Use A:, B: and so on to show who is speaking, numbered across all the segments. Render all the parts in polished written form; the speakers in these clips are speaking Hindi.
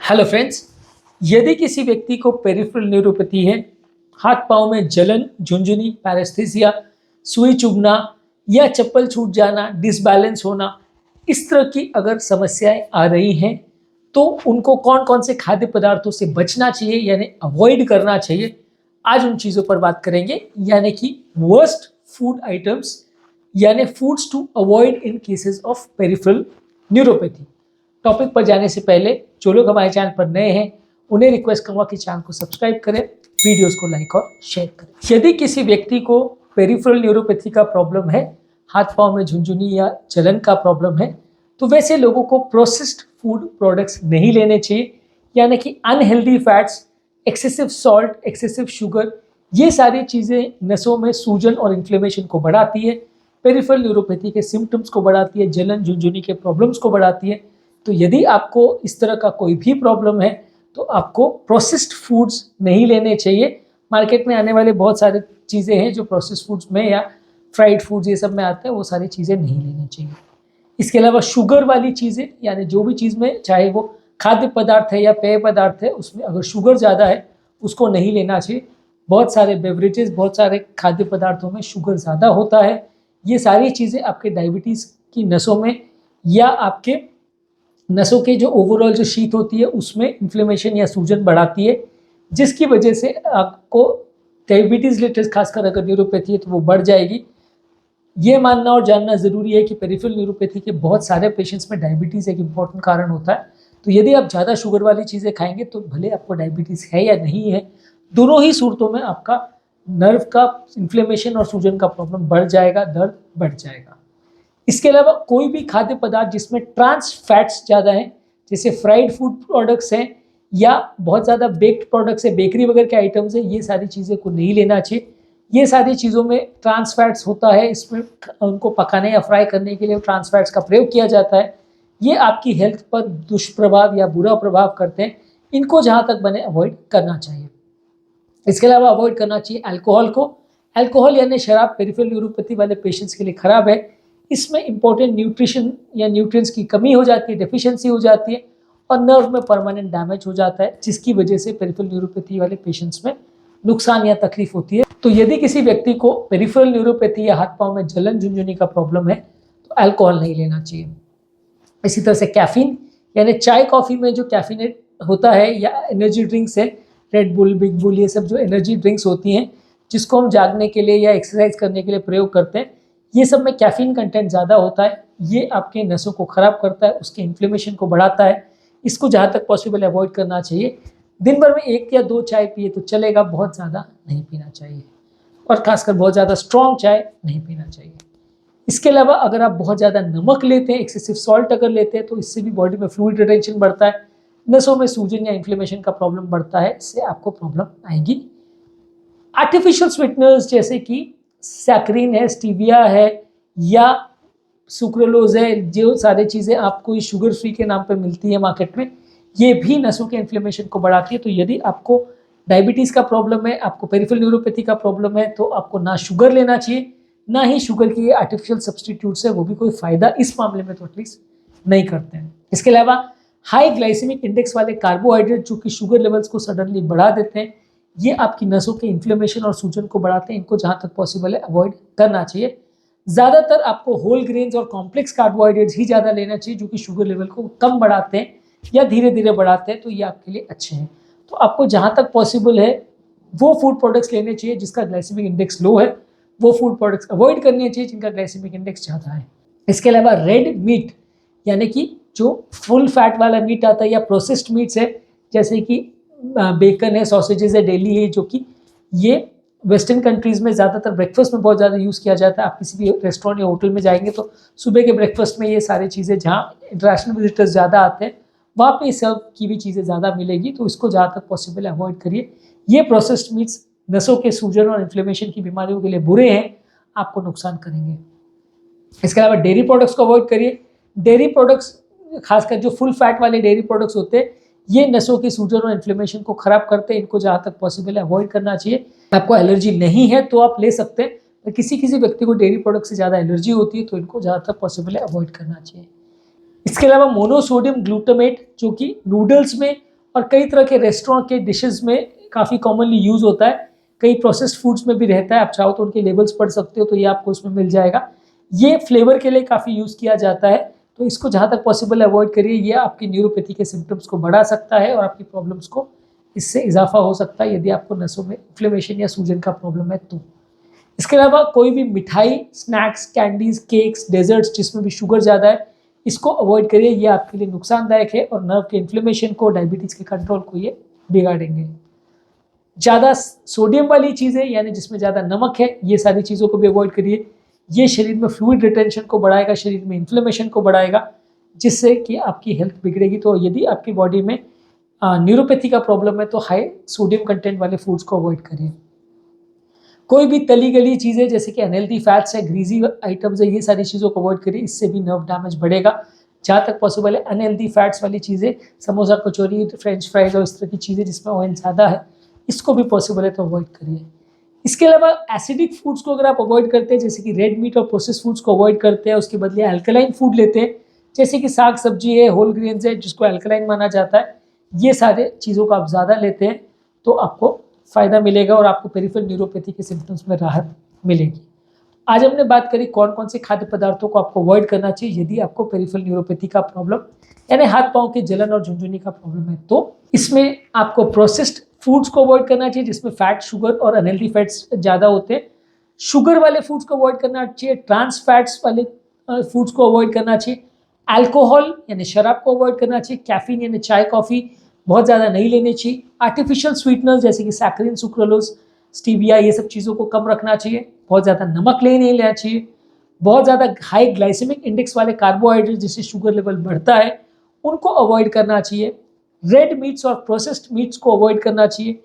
A: हेलो फ्रेंड्स, यदि किसी व्यक्ति को पेरिफेरल न्यूरोपैथी है, हाथ पांव में जलन, झुंझुनी, पैरेस्थीसिया, सुई चुभना या चप्पल छूट जाना, डिसबैलेंस होना, इस तरह की अगर समस्याएं आ रही हैं तो उनको कौन कौन से खाद्य पदार्थों से बचना चाहिए यानी अवॉइड करना चाहिए, आज उन चीज़ों पर बात करेंगे। यानी कि वर्स्ट फूड आइटम्स यानी foods to avoid in cases of peripheral neuropathy. Topic पर जाने से पहले जो लोग हमारे चैनल पर नए हैं उन्हें रिक्वेस्ट करूंगा कि चैनल को सब्सक्राइब करें, वीडियोस को लाइक और शेयर करें। यदि किसी व्यक्ति को पेरिफेरल न्यूरोपैथी का प्रॉब्लम है, हाथ पांव में झुंझुनी या जलन का प्रॉब्लम है, तो वैसे लोगों को प्रोसेस्ड फूड प्रोडक्ट्स नहीं लेने चाहिए। यानी कि unhealthy fats, excessive salt, excessive sugar, ये सारी चीज़ें नसों में सूजन और इन्फ्लेमेशन को बढ़ाती है, पेरिफेरल न्यूरोपैथी के सिम्टम्स को बढ़ाती है, जलन झुंझुनी के प्रॉब्लम्स को बढ़ाती है। तो यदि आपको इस तरह का कोई भी प्रॉब्लम है तो आपको प्रोसेस्ड फूड्स नहीं लेने चाहिए। मार्केट में आने वाले बहुत सारे चीज़ें हैं जो प्रोसेस्ड फूड्स में या फ्राइड फूड्स ये सब में आते हैं, वो सारी चीज़ें नहीं लेनी चाहिए। इसके अलावा शुगर वाली चीज़ें यानी जो भी चीज़ में, चाहे वो खाद्य पदार्थ है या पेय पदार्थ है, उसमें अगर शुगर ज़्यादा है उसको नहीं लेना चाहिए। बहुत सारे बेवरेजेस, बहुत सारे खाद्य पदार्थों में शुगर ज़्यादा होता है। ये सारी चीज़ें आपके डायबिटीज़ की नसों में या आपके नसों के जो ओवरऑल जो शीत होती है उसमें इन्फ्लेमेशन या सूजन बढ़ाती है, जिसकी वजह से आपको डायबिटीज़ रिलेटेड, खासकर अगर न्यूरोपैथी है तो वो बढ़ जाएगी। ये मानना और जानना ज़रूरी है कि पेरिफेरल न्यूरोपैथी के बहुत सारे पेशेंट्स में डायबिटीज़ एक इंपॉर्टेंट कारण होता है। तो यदि आप ज़्यादा शुगर वाली चीज़ें खाएंगे तो भले आपको डायबिटीज़ है या नहीं है, दोनों ही सूरतों में आपका नर्व का इन्फ्लेमेशन और सूजन का प्रॉब्लम बढ़ जाएगा, दर्द बढ़ जाएगा। इसके अलावा कोई भी खाद्य पदार्थ जिसमें ट्रांस फैट्स ज़्यादा हैं, जैसे फ्राइड फूड प्रोडक्ट्स हैं या बहुत ज़्यादा बेक्ड प्रोडक्ट्स है, बेकरी वगैरह के आइटम्स हैं, ये सारी चीज़ें को नहीं लेना चाहिए। ये सारी चीज़ों में ट्रांस फैट्स होता है, इसमें उनको पकाने या फ्राई करने के लिए ट्रांस फैट्स का प्रयोग किया जाता है। ये आपकी हेल्थ पर दुष्प्रभाव या बुरा प्रभाव करते हैं, इनको जहाँ तक बने अवॉइड करना चाहिए। इसके अलावा अवॉइड करना चाहिए अल्कोहल को। अल्कोहल यानी शराब पेरिफेरल न्यूरोपैथी वाले पेशेंट्स के लिए खराब है। इसमें इंपॉर्टेंट न्यूट्रिशन या न्यूट्रिएंट्स की कमी हो जाती है, डेफिशिएंसी हो जाती है और नर्व में परमानेंट डैमेज हो जाता है, जिसकी वजह से पेरिफेरल न्यूरोपैथी वाले पेशेंट्स में नुकसान या तकलीफ होती है। तो यदि किसी व्यक्ति को पेरिफेरल न्यूरोपैथी या हाथ पांव में जलन झुंझुनी का प्रॉब्लम है तो अल्कोहल नहीं लेना चाहिए। इसी तरह से कैफीन यानी चाय कॉफ़ी में जो कैफीनेट होता है या एनर्जी ड्रिंक्स है, रेड बुल, बिग बुल, ये सब जो एनर्जी ड्रिंक्स होती हैं जिसको हम जागने के लिए या एक्सरसाइज करने के लिए प्रयोग करते हैं, ये सब में कैफीन कंटेंट ज़्यादा होता है। ये आपके नसों को ख़राब करता है, उसके इन्फ्लेमेशन को बढ़ाता है। इसको जहाँ तक पॉसिबल अवॉइड करना चाहिए। दिन भर में 1 या 2 चाय पिए तो चलेगा, बहुत ज़्यादा नहीं पीना चाहिए और खासकर बहुत ज़्यादा स्ट्रॉन्ग चाय नहीं पीना चाहिए। इसके अलावा अगर आप बहुत ज़्यादा नमक लेते हैं, एक्सेसिव सॉल्ट अगर लेते हैं, तो इससे भी बॉडी में फ्लूइड रिटेंशन बढ़ता है, नसों में सूजन या इन्फ्लेमेशन का प्रॉब्लम बढ़ता है, इससे आपको प्रॉब्लम आएगी। आर्टिफिशियल स्वीटनर्स जैसे कि सैकरीन है, स्टीविया है या सुक्रोलोज है, जो सारी चीज़ें आपको इस शुगर फ्री के नाम पे मिलती है मार्केट में, ये भी नसों के इन्फ्लेमेशन को बढ़ाती है। तो यदि आपको डायबिटीज़ का प्रॉब्लम है, आपको पेरिफेरल न्यूरोपैथी का प्रॉब्लम है, तो आपको ना शुगर लेना चाहिए, ना ही शुगर की आर्टिफिशियल सब्सटीट्यूट्स है, वो भी कोई फ़ायदा इस मामले में तो एटलीस्ट नहीं करते हैं। इसके अलावा हाई ग्लाइसेमिक इंडेक्स वाले कार्बोहाइड्रेट जो कि शुगर लेवल्स को सडनली बढ़ा देते हैं, ये आपकी नसों के इन्फ्लेमेशन और सूजन को बढ़ाते हैं। इनको जहाँ तक पॉसिबल है अवॉइड करना चाहिए। ज़्यादातर आपको होल ग्रेन्स और कॉम्प्लेक्स कार्बोहाइड्रेट्स ही ज़्यादा लेना चाहिए जो कि शुगर लेवल को कम बढ़ाते हैं या धीरे धीरे बढ़ाते हैं, तो ये आपके लिए अच्छे हैं। तो आपको जहाँ तक पॉसिबल है वो फूड प्रोडक्ट्स लेने चाहिए जिसका ग्लाइसेमिक इंडेक्स लो है, वो फूड प्रोडक्ट्स अवॉइड करने चाहिए जिनका ग्लाइसेमिक इंडेक्स ज़्यादा है। इसके अलावा रेड मीट यानी कि जो फुल फैट वाला मीट आता है या प्रोसेस्ड मीट्स है, जैसे कि बेकन है, सॉसेजेस है, डेली है, जो कि ये वेस्टर्न कंट्रीज़ में ज़्यादातर ब्रेकफास्ट में बहुत ज़्यादा यूज़ किया जाता है। आप किसी भी रेस्टोरेंट या होटल में जाएंगे तो सुबह के ब्रेकफास्ट में ये सारी चीज़ें, जहाँ इंटरनेशनल विजिटर्स ज़्यादा आते हैं वहाँ पे सर्व की भी चीज़ें ज़्यादा मिलेगी, तो इसको जहाँ तक पॉसिबल अवॉइड करिए। ये प्रोसेस्ड मीट्स नसों के सूजन और इन्फ्लेमेशन की बीमारियों के लिए बुरे हैं, आपको नुकसान करेंगे। इसके अलावा डेयरी प्रोडक्ट्स को अवॉइड करिए। डेयरी प्रोडक्ट्स, खासकर जो फुल फैट वाले डेयरी प्रोडक्ट्स होते हैं, ये नसों की सूजन और इन्फ्लेमेशन को खराब करते हैं, इनको जहाँ तक पॉसिबल अवॉइड करना चाहिए। आपको एलर्जी नहीं है तो आप ले सकते हैं, पर किसी किसी व्यक्ति को डेयरी प्रोडक्ट से ज़्यादा एलर्जी होती है तो इनको जहाँ तक पॉसिबल अवॉइड करना चाहिए। इसके अलावा मोनोसोडियम ग्लूटामेट जो कि नूडल्स में और कई तरह के रेस्टोरेंट के डिशेस में काफ़ी कॉमनली यूज़ होता है, कई प्रोसेस्ड फूड्स में भी रहता है। आप चाहो तो उनके लेबल्स पढ़ सकते हो, तो ये आपको उसमें मिल जाएगा। ये फ्लेवर के लिए काफ़ी यूज़ किया जाता है, तो इसको जहाँ तक पॉसिबल अवॉइड करिए। ये आपकी न्यूरोपैथी के सिम्टम्स को बढ़ा सकता है और आपकी प्रॉब्लम्स को इससे इजाफा हो सकता है यदि आपको नसों में इन्फ्लेमेशन या सूजन का प्रॉब्लम है तो। इसके अलावा कोई भी मिठाई, स्नैक्स, कैंडीज, केक्स, डेजर्ट्स जिसमें भी शुगर ज़्यादा है, इसको अवॉइड करिए। ये आपके लिए नुकसानदायक है और नर्व के इन्फ्लेमेशन को, डायबिटीज़ के कंट्रोल को ये बिगाड़ेंगे। ज़्यादा सोडियम वाली चीज़ें यानी जिसमें ज़्यादा नमक है, ये सारी चीज़ों को भी अवॉइड करिए। ये शरीर में फ्लूइड रिटेंशन को बढ़ाएगा, शरीर में इन्फ्लेमेशन को बढ़ाएगा, जिससे कि आपकी हेल्थ बिगड़ेगी। तो यदि आपकी बॉडी में न्यूरोपैथी का प्रॉब्लम है तो हाई सोडियम कंटेंट वाले फूड्स को अवॉइड करिए। कोई भी तली गली चीज़ें जैसे कि अनहेल्दी फैट्स है, ग्रीजी आइटम्स है, ये सारी चीज़ों को अवॉइड करिए, इससे भी नर्व डैमेज बढ़ेगा। जहाँ तक पॉसिबल है अनहेल्दी फैट्स वाली चीज़ें, समोसा, कचौरी, फ्रेंच फ्राइज और इस तरह की चीज़ें जिसमें ऑयल ज़्यादा है, इसको भी पॉसिबल है तो अवॉइड करिए। इसके अलावा एसिडिक फूड्स को अगर आप अवॉइड करते हैं, जैसे कि रेड मीट और प्रोसेस फूड्स को अवॉइड करते हैं, उसके बदले अल्कलाइन फूड लेते हैं, जैसे कि साग सब्जी है, होल ग्रेन्स है, जिसको अल्कलाइन माना जाता है, ये सारे चीज़ों को आप ज़्यादा लेते हैं तो आपको फ़ायदा मिलेगा और आपको पेरिफेरल न्यूरोपैथी के सिम्टम्स में राहत मिलेगी। आज हमने बात करी कौन कौन से खाद्य पदार्थों को आपको अवॉइड करना चाहिए यदि आपको पेरिफेरल न्यूरोपैथी का प्रॉब्लम यानी हाथ पांव की जलन और झुनझुनी का प्रॉब्लम है। तो इसमें आपको प्रोसेस्ड फूड्स को अवॉइड करना चाहिए जिसमें फैट, शुगर और अनहेल्दी फैट्स ज़्यादा होते हैं। शुगर वाले फूड्स को अवॉइड करना चाहिए, ट्रांस फैट्स वाले फूड्स को अवॉइड करना चाहिए, अल्कोहल यानी शराब को अवॉइड करना चाहिए, कैफीन यानी चाय, कॉफ़ी बहुत ज़्यादा नहीं लेनी चाहिए, आर्टिफिशियल स्वीटनर्स जैसे कि सैकरिन, सुक्रोलोज, स्टीविया, ये सब चीज़ों को कम रखना चाहिए, बहुत ज़्यादा नमक नहीं लेना चाहिए, बहुत ज़्यादा हाई ग्लाइसेमिक इंडेक्स वाले कार्बोहाइड्रेट जिससे शुगर लेवल बढ़ता है उनको अवॉइड करना चाहिए, रेड मीट्स और प्रोसेस्ड मीट्स को अवॉइड करना चाहिए,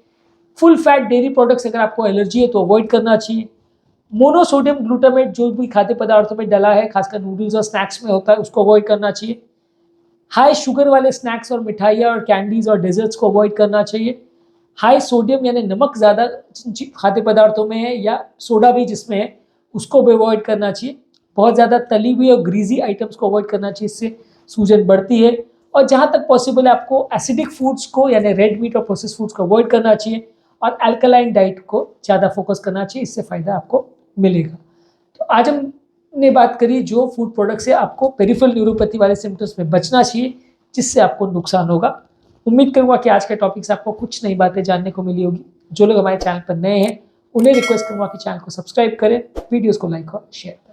A: फुल फैट डेयरी प्रोडक्ट्स अगर आपको एलर्जी है तो अवॉइड करना चाहिए, मोनोसोडियम ग्लूटामेट जो भी खाद्य पदार्थों में डला है, खासकर नूडल्स और स्नैक्स में होता है, उसको अवॉइड करना चाहिए, हाई शुगर वाले स्नैक्स और मिठाइयाँ और कैंडीज और डेजर्ट्स को अवॉइड करना चाहिए, हाई सोडियम यानी नमक ज़्यादा खाद्य पदार्थों में है या सोडा भी जिसमें है उसको भी अवॉइड करना चाहिए, बहुत ज़्यादा तली हुई और ग्रीजी आइटम्स को अवॉइड करना चाहिए, इससे सूजन बढ़ती है, और जहाँ तक पॉसिबल है आपको एसिडिक फूड्स को यानी रेड मीट और प्रोसेस फूड्स को अवॉइड करना चाहिए और अल्कलाइन डाइट को ज़्यादा फोकस करना चाहिए, इससे फ़ायदा आपको मिलेगा। तो आज हमने बात करी जो फूड प्रोडक्ट से आपको पेरिफेरल न्यूरोपैथी वाले सिम्टम्स में बचना चाहिए जिससे आपको नुकसान होगा। उम्मीद करूँगा कि आज के टॉपिक से आपको कुछ नई बातें जानने को मिली होगी। जो लोग हमारे चैनल पर नए हैं उन्हें रिक्वेस्ट करूँगा कि चैनल को सब्सक्राइब करें, वीडियोज़ को लाइक और शेयर करें।